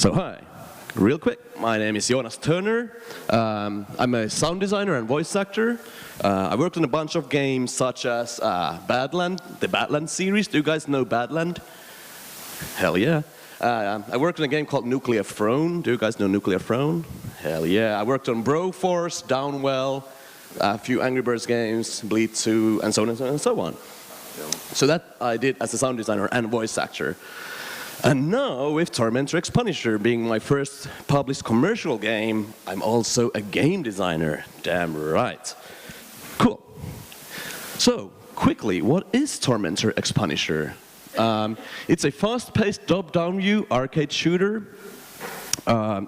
So hi, real quick, my name is Joonas Turner. I'm a sound designer and voice actor. I worked on a bunch of games such as Badland, the Badland series. Do you guys know Badland? Hell yeah. I worked on a game called Nuclear Throne. Do you guys know Nuclear Throne? Hell yeah. I worked on Broforce, Downwell, a few Angry Birds games, Bleed 2, and so on and so on and so on. So that I did as a sound designer and voice actor. And now, with Tormenter X Punisher being my first published commercial game, I'm also a game designer. Damn right. Cool. So, quickly, what is Tormenter X Punisher? It's a fast-paced top-down view arcade shooter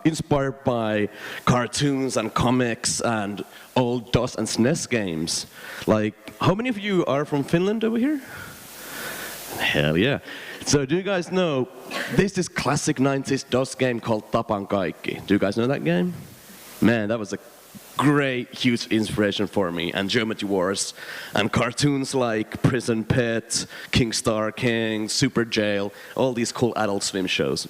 inspired by cartoons and comics and old DOS and SNES games. Like, how many of you are from Finland over here? Hell yeah. So do you guys know, there's this classic 90s DOS game called Tapan Kaikki. Do you guys know that game? Man, that was a great, huge inspiration for me. And Geometry Wars, and cartoons like Prison Pet, King Star King, Super Jail, all these cool Adult Swim shows.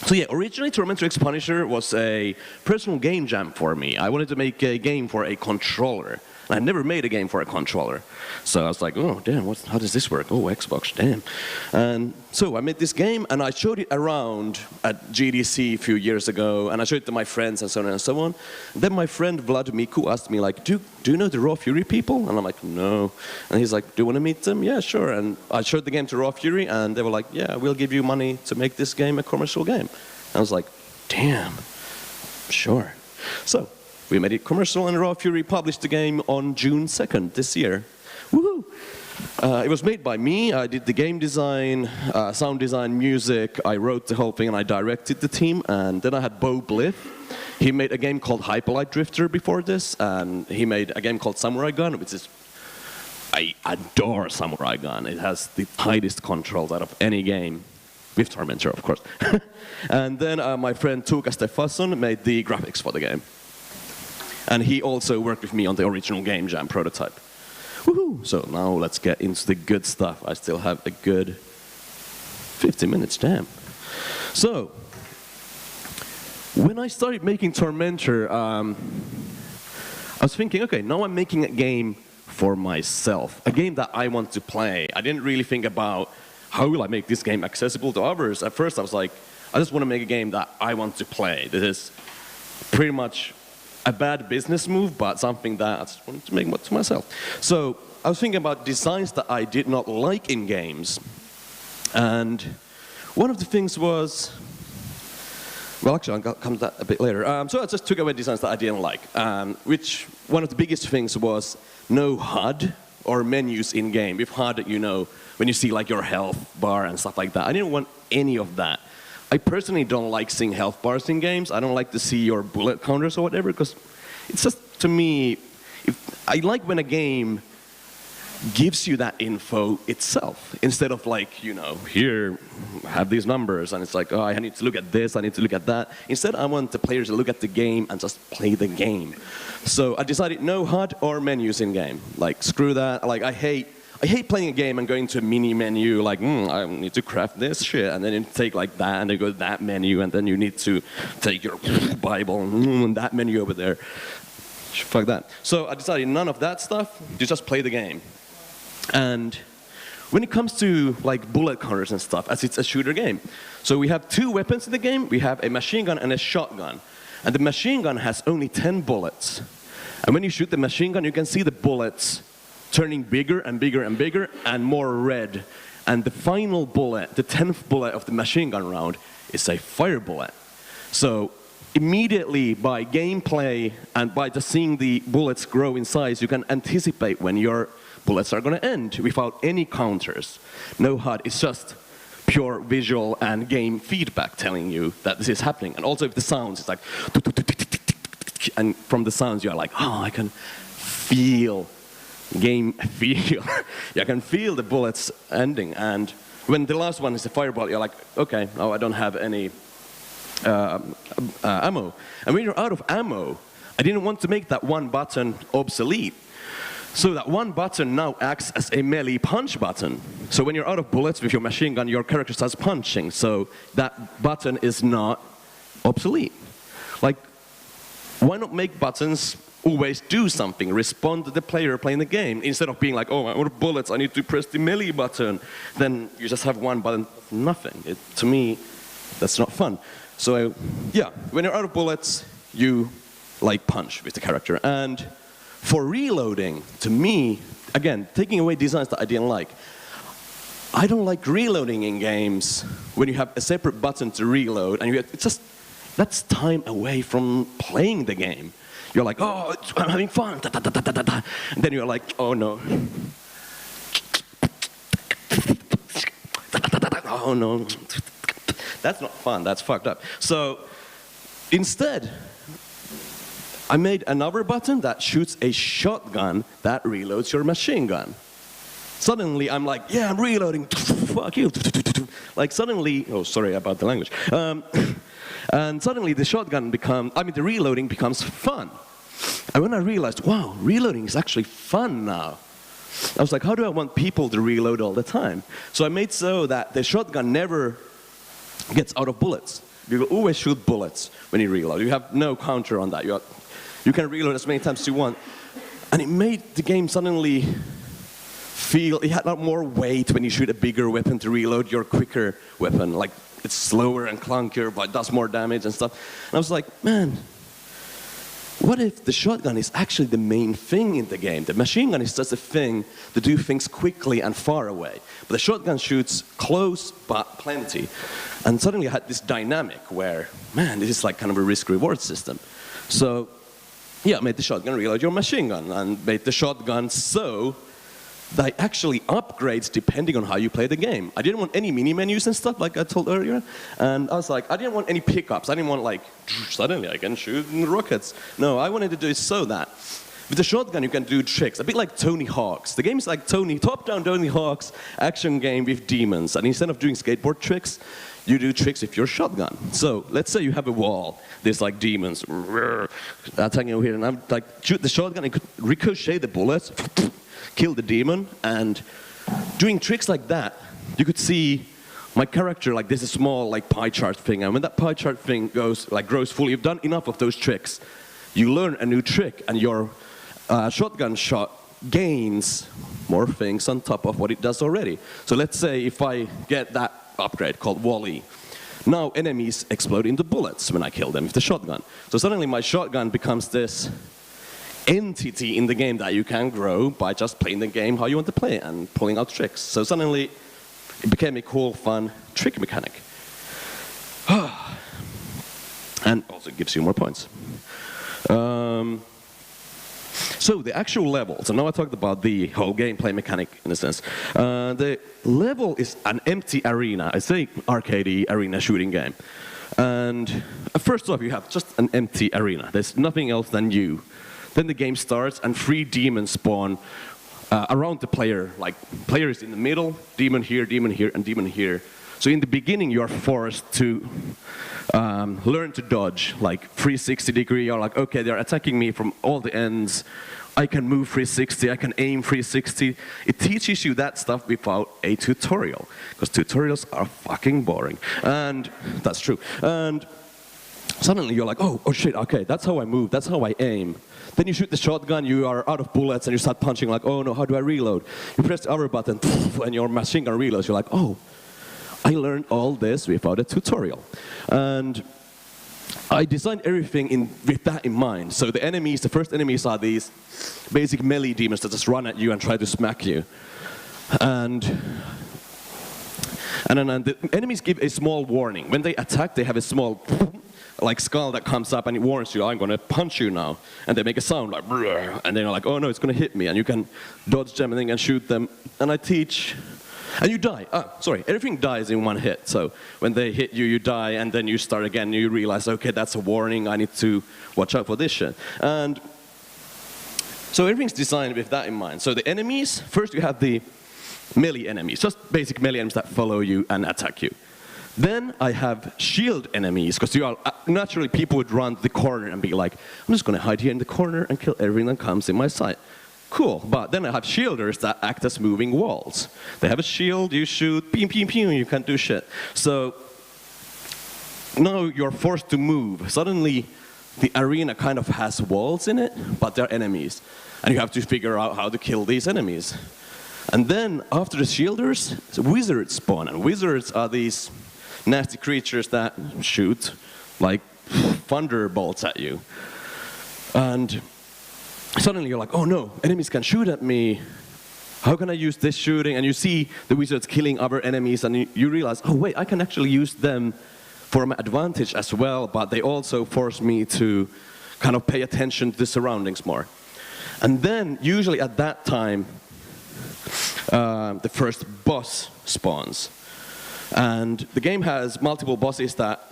So yeah, originally Tormenter X Punisher was a personal game jam for me. I wanted to make a game for a controller. I never made a game for a controller. So I was like, oh, damn, how does this work? Oh, Xbox, damn. And so I made this game, and I showed it around at GDC a few years ago, and I showed it to my friends and so on and so on. Then my friend Vlad Miku asked me, like, do you know the Raw Fury people? And I'm like, no. And he's like, do you want to meet them? Yeah, sure. And I showed the game to Raw Fury, and they were like, yeah, we'll give you money to make this game a commercial game. And I was like, damn, sure. So we made it commercial, and Raw Fury published the game on June 2nd this year. Woohoo! It was made by me. I did the game design, sound design, music. I wrote the whole thing, and I directed the team. And then I had Bo Bliff. He made a game called Hyperlight Drifter before this, and he made a game called Samurai Gun, which is, I adore Samurai Gun. It has the tightest controls out of any game, with Tormentor, of course. And then my friend Tuukka Steffansson made the graphics for the game. And he also worked with me on the original Game Jam prototype. Woohoo! So now let's get into the good stuff. I still have a good 50 minutes, damn. So, when I started making Tormentor, I was thinking, okay, now I'm making a game for myself. A game that I want to play. I didn't really think about how will I make this game accessible to others. At first I was like, I just want to make a game that I want to play. This is pretty much a bad business move, but something that I just wanted to make to myself. So I was thinking about designs that I did not like in games. And one of the things was, well, actually, I'll come to that a bit later. So I just took away designs that I didn't like, which one of the biggest things was no HUD or menus in game. With HUD, you know, when you see like your health bar and stuff like that. I didn't want any of that. I personally don't like seeing health bars in games. I don't like to see your bullet counters or whatever, because it's just, to me, I like when a game gives you that info itself, instead of like, you know, here, have these numbers, and it's like, oh, I need to look at this, I need to look at that. Instead, I want the players to look at the game and just play the game. So I decided no HUD or menus in game. Like, screw that. Like, I hate playing a game and going to a mini menu, like, I need to craft this shit, and then you take like that, and then go to that menu, and then you need to take your Bible, and that menu over there. Fuck that. So I decided none of that stuff, you just play the game. And when it comes to like bullet counters and stuff, as it's a shooter game, so we have two weapons in the game. We have a machine gun and a shotgun. And the machine gun has only 10 bullets. And when you shoot the machine gun, you can see the bullets turning bigger and bigger and bigger and more red. And the final bullet, the 10th bullet of the machine gun round, is a fire bullet. So immediately by gameplay and by just seeing the bullets grow in size, you can anticipate when your bullets are going to end without any counters. No HUD, it's just pure visual and game feedback telling you that this is happening. And also with the sounds, it's like, and from the sounds you're like, oh, I can feel game feel. I can feel the bullets ending, and when the last one is a fireball, you're like, okay, oh, I don't have any ammo. And when you're out of ammo, I didn't want to make that one button obsolete. So that one button now acts as a melee punch button. So when you're out of bullets with your machine gun, your character starts punching. So that button is not obsolete. Like, why not make buttons always do something, respond to the player playing the game, instead of being like, oh, I'm out of bullets, I need to press the melee button. Then you just have one button, nothing. To me, that's not fun. So yeah, when you're out of bullets, you like punch with the character. And for reloading, to me, again, taking away designs that I didn't like, I don't like reloading in games when you have a separate button to reload, and it's just, that's time away from playing the game. You're like, oh, I'm having fun, da, da, da, da, da, da. And then you're like, oh no. Oh no. That's not fun, that's fucked up. So instead, I made another button that shoots a shotgun that reloads your machine gun. Suddenly I'm like, yeah, I'm reloading, fuck you. Like suddenly, oh sorry about the language. And suddenly the reloading becomes fun. And when I realized, wow, reloading is actually fun now. I was like, how do I want people to reload all the time? So I made so that the shotgun never gets out of bullets. You will always shoot bullets when you reload. You have no counter on that. You can reload as many times as you want. And it made the game suddenly feel, it had a lot more weight when you shoot a bigger weapon to reload your quicker weapon. Like, it's slower and clunkier, but it does more damage and stuff. And I was like, man, what if the shotgun is actually the main thing in the game? The machine gun is just a thing to do things quickly and far away. But the shotgun shoots close, but plenty. And suddenly I had this dynamic where, man, this is like kind of a risk-reward system. So, yeah, I made the shotgun reload your machine gun, and made the shotgun so that actually upgrades depending on how you play the game. I didn't want any mini menus and stuff like I told earlier, and I was like, I didn't want any pickups. I didn't want like, suddenly I can shoot rockets. No, I wanted to do it so that with the shotgun you can do tricks, a bit like Tony Hawk's. The game is like top-down Tony Hawk's action game with demons, and instead of doing skateboard tricks, you do tricks with your shotgun. So let's say you have a wall, there's like demons attacking over here, and I'm like, shoot the shotgun, and could ricochet the bullets, kill the demon, and doing tricks like that, you could see my character, like there's a small like pie chart thing, and when that pie chart thing grows fully, you've done enough of those tricks, you learn a new trick, and your shotgun shot gains more things on top of what it does already. So let's say if I get that upgrade called Wall-E, now enemies explode into bullets when I kill them with the shotgun. So suddenly my shotgun becomes this entity in the game that you can grow by just playing the game how you want to play it and pulling out tricks. So suddenly it became a cool, fun trick mechanic. And also gives you more points. So the actual level, so now I talked about the whole gameplay mechanic in a sense. The level is an empty arena. It's an arcade arena shooting game. And first off, you have just an empty arena. There's nothing else than you. Then the game starts and 3 demons spawn around the player. Like, player is in the middle, demon here, and demon here. So in the beginning you are forced to learn to dodge, like 360 degree. You're like, okay, they're attacking me from all the ends. I can move 360, I can aim 360. It teaches you that stuff without a tutorial, because tutorials are fucking boring. And that's true. And suddenly you're like, oh shit, okay, that's how I move, that's how I aim. Then you shoot the shotgun, you are out of bullets, and you start punching like, oh no, how do I reload? You press the other button, and your machine gun reloads. You're like, oh, I learned all this without a tutorial. And I designed everything with that in mind. So the enemies, the first enemies are these basic melee demons that just run at you and try to smack you. And then the enemies give a small warning. When they attack, they have a small like skull that comes up and it warns you, I'm going to punch you now. And they make a sound like, brrr, and then you're like, oh no, it's going to hit me. And you can dodge them and then you can shoot them. And I teach, and you die. Everything dies in one hit. So when they hit you, you die, and then you start again, and you realize, okay, that's a warning, I need to watch out for this shit. And so everything's designed with that in mind. So the enemies, first you have the melee enemies, just basic melee enemies that follow you and attack you. Then I have shield enemies, because naturally people would run to the corner and be like, I'm just going to hide here in the corner and kill everything that comes in my sight. Cool, but then I have shielders that act as moving walls. They have a shield, you shoot, pew, pew, pew, you can't do shit. So now you're forced to move. Suddenly, the arena kind of has walls in it, but they're enemies. And you have to figure out how to kill these enemies. And then, after the shielders, wizards spawn. And wizards are these nasty creatures that shoot like thunderbolts at you. And suddenly you're like, oh no, enemies can shoot at me. How can I use this shooting? And you see the wizards killing other enemies, and you realize, oh wait, I can actually use them for my advantage as well, but they also force me to kind of pay attention to the surroundings more. And then, usually at that time, the first boss spawns. And the game has multiple bosses that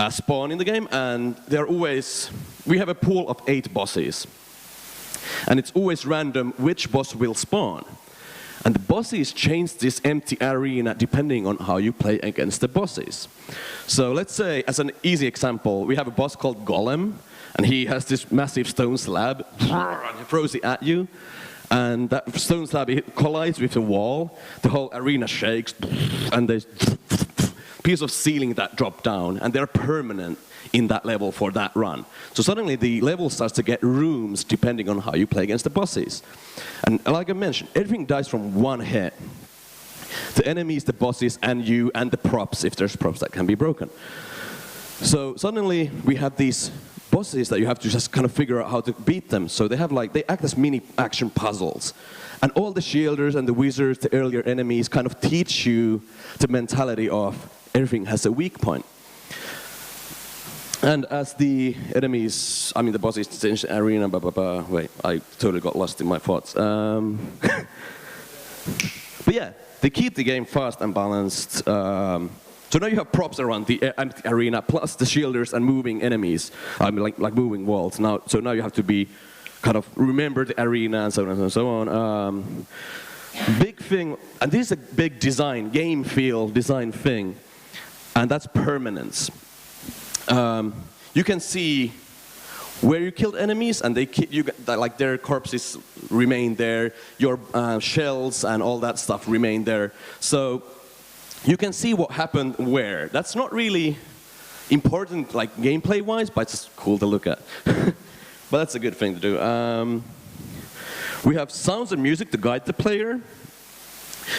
spawn in the game, and they're always, we have a pool of 8 bosses. And it's always random which boss will spawn. And the bosses change this empty arena depending on how you play against the bosses. So let's say, as an easy example, we have a boss called Golem, and he has this massive stone slab, and he throws it at you. And that stone slab, it collides with the wall, the whole arena shakes, and there's piece of ceiling that drop down, and they're permanent in that level for that run. So suddenly the level starts to get rooms depending on how you play against the bosses. And like I mentioned, everything dies from one hit. The enemies, the bosses, and you, and the props, if there's props that can be broken. So suddenly we have these bosses that you have to just kind of figure out how to beat them. So they have they act as mini action puzzles. And all the shielders and the wizards, the earlier enemies, kind of teach you the mentality of everything has a weak point. And as the enemies, the bosses change the arena, wait, I totally got lost in my thoughts. But yeah, they keep the game fast and balanced. So now you have props around the empty arena, plus the shielders and moving enemies, like moving walls. So now you have to be kind of remember the arena and so on and so on. Big thing, and this is a big game feel design thing, and that's permanence. You can see where you killed enemies, and their corpses remain there. Your shells and all that stuff remain there. So you can see what happened where. That's not really important, gameplay-wise, but it's cool to look at. But that's a good thing to do. We have sounds and music to guide the player,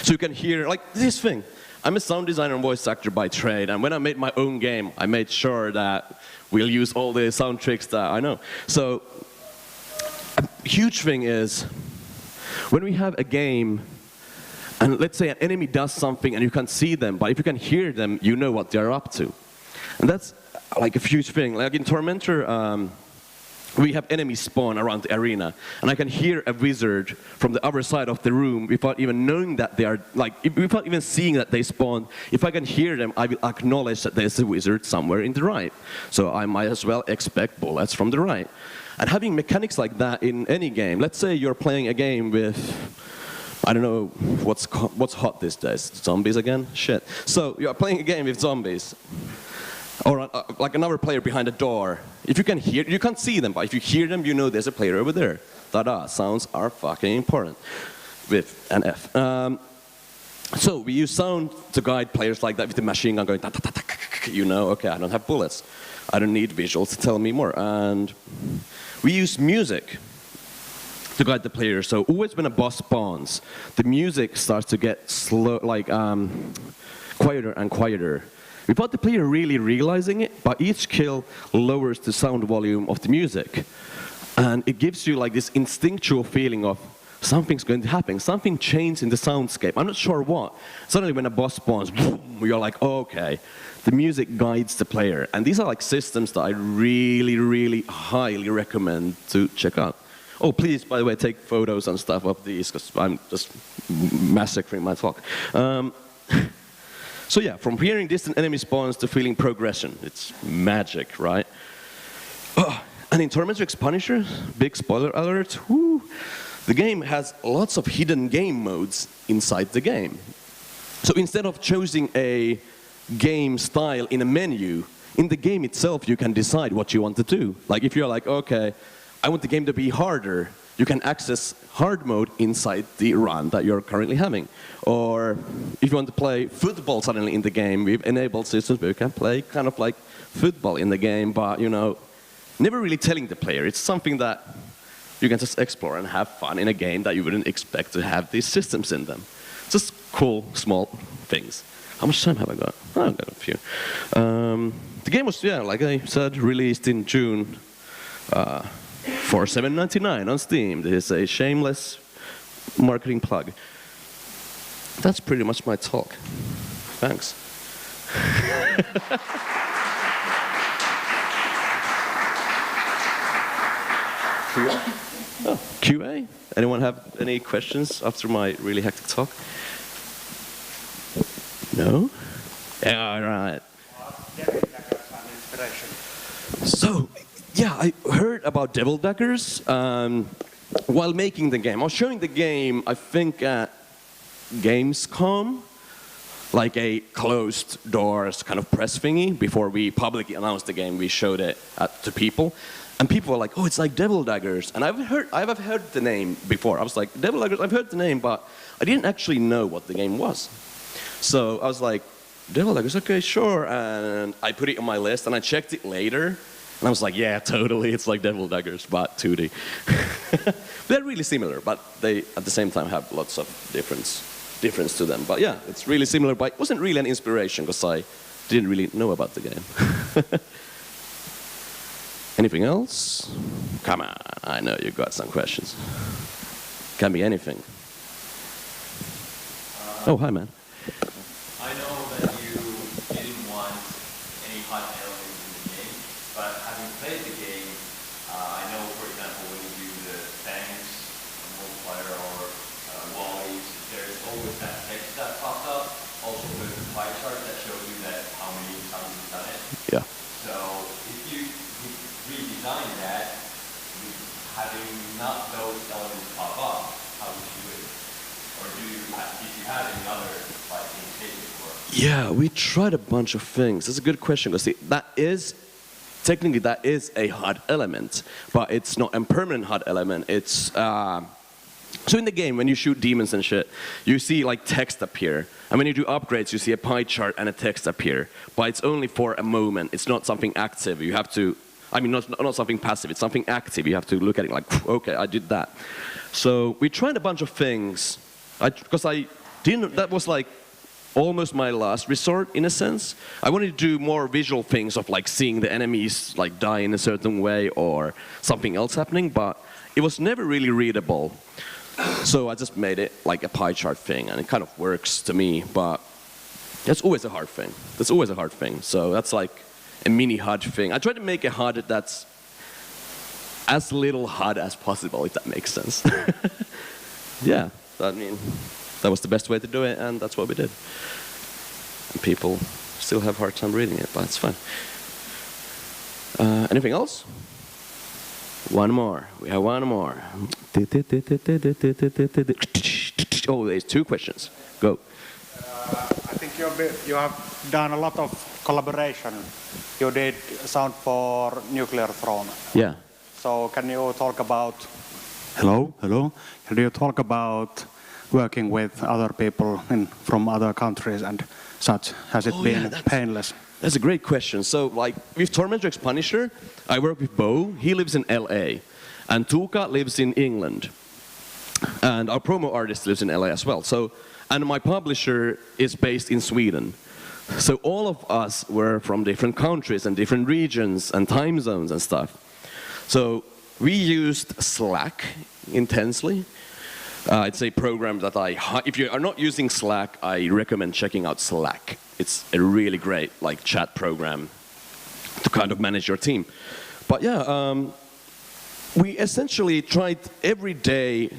so you can hear this thing. I'm a sound designer and voice actor by trade, and when I made my own game, I made sure that we'll use all the sound tricks that I know. So a huge thing is when we have a game, and let's say an enemy does something and you can't see them, but if you can hear them, you know what they're up to. And that's a huge thing. Like in Tormenter, we have enemies spawn around the arena, and I can hear a wizard from the other side of the room without even knowing that they are, without even seeing that they spawned. If I can hear them, I will acknowledge that there's a wizard somewhere in the right. So I might as well expect bullets from the right. And having mechanics like that in any game, let's say you're playing a game with, I don't know, what's hot these days? Zombies again? Shit. So you're playing a game with zombies. Or another player behind a door. If you can hear, you can't see them, but if you hear them, you know there's a player over there. Ta-da, sounds are fucking important. With an F. So we use sound to guide players like that with the machine gun going, okay, I don't have bullets. I don't need visuals to tell me more. And we use music to guide the player. So always when a boss spawns, the music starts to get slow, quieter and quieter. Without the player really realizing it, but each kill lowers the sound volume of the music. And it gives you this instinctual feeling of something's going to happen, something changed in the soundscape. I'm not sure what. Suddenly when a boss spawns, boom, you're like, okay, the music guides the player. And these are systems that I really, really highly recommend to check out. Oh, please, by the way, take photos and stuff of these, because I'm just massacring my talk. So yeah, from hearing distant enemy spawns to feeling progression. It's magic, right? Oh, and in Tormenter X Punisher, big spoiler alert, the game has lots of hidden game modes inside the game. So instead of choosing a game style in a menu, in the game itself you can decide what you want to do. If you're okay, I want the game to be harder, you can access hard mode inside the run that you're currently having. Or if you want to play football suddenly in the game, we've enabled systems where you can play kind of like football in the game, but never really telling the player. It's something that you can just explore and have fun in a game that you wouldn't expect to have these systems in them. Just cool, small things. How much time have I got? Oh, I've got a few. The game was, like I said, released in June for $7.99 on Steam. This is a shameless marketing plug. That's pretty much my talk. Thanks. Oh, QA? Anyone have any questions after my really hectic talk? No? Yeah, all right. So, I heard about Devil Daggers while making the game. I was showing the game, I think, at Gamescom, like a closed doors kind of press thingy. Before we publicly announced the game, we showed it to people. And people were like, oh, it's like Devil Daggers. And I've heard the name before. I was like, Devil Daggers, I've heard the name, but I didn't actually know what the game was. So I was like, Devil Daggers, okay, sure. And I put it on my list, and I checked it later. And I was like, yeah, totally, it's like Devil Daggers, but 2D. They're really similar, but they, at the same time, have lots of difference to them. But yeah, it's really similar, but it wasn't really an inspiration, because I didn't really know about the game. Anything else? Come on, I know you got some questions. Can be anything. Oh, hi, man. I know that you didn't want any hot elements in the game, but having played the game, I know, for example, when you do the tanks, multiplier, or wallies, there's always that text that pops up. Also, there's a pie chart that shows you that how many times you've done it. Yeah. So if you redesign that, having not those elements pop up, how would you do it? Or did you have any other Yeah, we tried a bunch of things. That's a good question, because technically that is a HUD element, but it's not a permanent HUD element. It's so in the game, when you shoot demons and shit, you see like text appear. And when you do upgrades, you see a pie chart and a text appear. But it's only for a moment. It's not something active. You have to, not something passive. It's something active. You have to look at it like, okay, I did that. So we tried a bunch of things. That was like almost my last resort, in a sense. I wanted to do more visual things of like seeing the enemies like die in a certain way or something else happening, but it was never really readable. So I just made it like a pie chart thing, and it kind of works to me, but that's always a hard thing. That's always a hard thing. So that's like a mini HUD thing. I tried to make a HUD that's as little HUD as possible, if that makes sense. Yeah, that was the best way to do it, and that's what we did. And people still have a hard time reading it, but it's fine. Anything else? One more. We have one more. Oh, there's two questions. Go. I think you have done a lot of collaboration. You did sound for Nuclear Throne. Yeah. So can you talk about... Hello? Can you talk about working with other people from other countries and such? Has it been painless? That's a great question. So, like, with Tormenter X Punisher, I work with Bo. He lives in LA. And Tuukka lives in England. And our promo artist lives in LA as well. So, and my publisher is based in Sweden. So all of us were from different countries and different regions and time zones and stuff. So we used Slack intensely. It's a program that if you are not using Slack, I recommend checking out Slack. It's a really great chat program to kind of manage your team. But yeah, we essentially tried every day,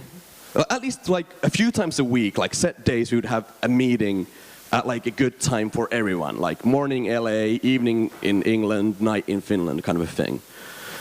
at least a few times a week, set days we would have a meeting at a good time for everyone, morning LA, evening in England, night in Finland, kind of a thing.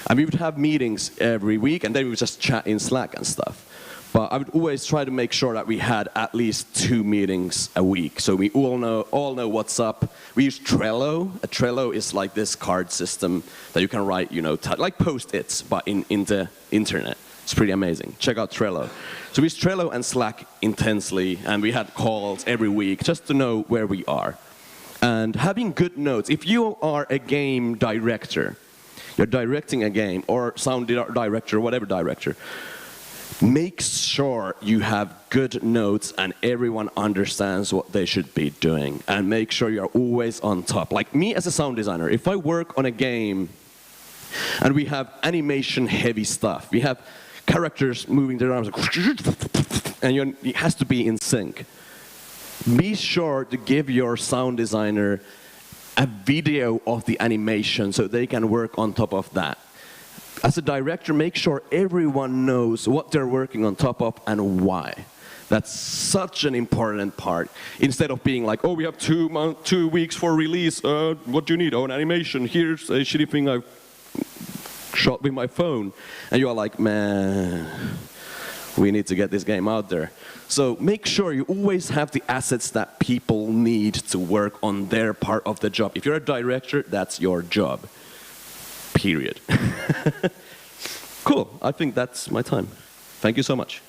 And we would have meetings every week, and then we would just chat in Slack and stuff. But I would always try to make sure that we had at least 2 meetings a week, so we all know what's up. We use Trello. A Trello is this card system that you can write, like Post-its, but in the internet. It's pretty amazing. Check out Trello. So we use Trello and Slack intensely, and we had calls every week just to know where we are. And having good notes. If you are a game director, you're directing a game, or sound director, whatever director, make sure you have good notes and everyone understands what they should be doing. And make sure you're always on top. Like me as a sound designer, if I work on a game and we have animation-heavy stuff, we have characters moving their arms, and it has to be in sync. Be sure to give your sound designer a video of the animation so they can work on top of that. As a director, make sure everyone knows what they're working on top of and why. That's such an important part. Instead of being like, oh, we have 2 weeks for release. What do you need? Oh, an animation. Here's a shitty thing I shot with my phone. And you're like, man, we need to get this game out there. So make sure you always have the assets that people need to work on their part of the job. If you're a director, that's your job. Period. Cool. I think that's my time. Thank you so much.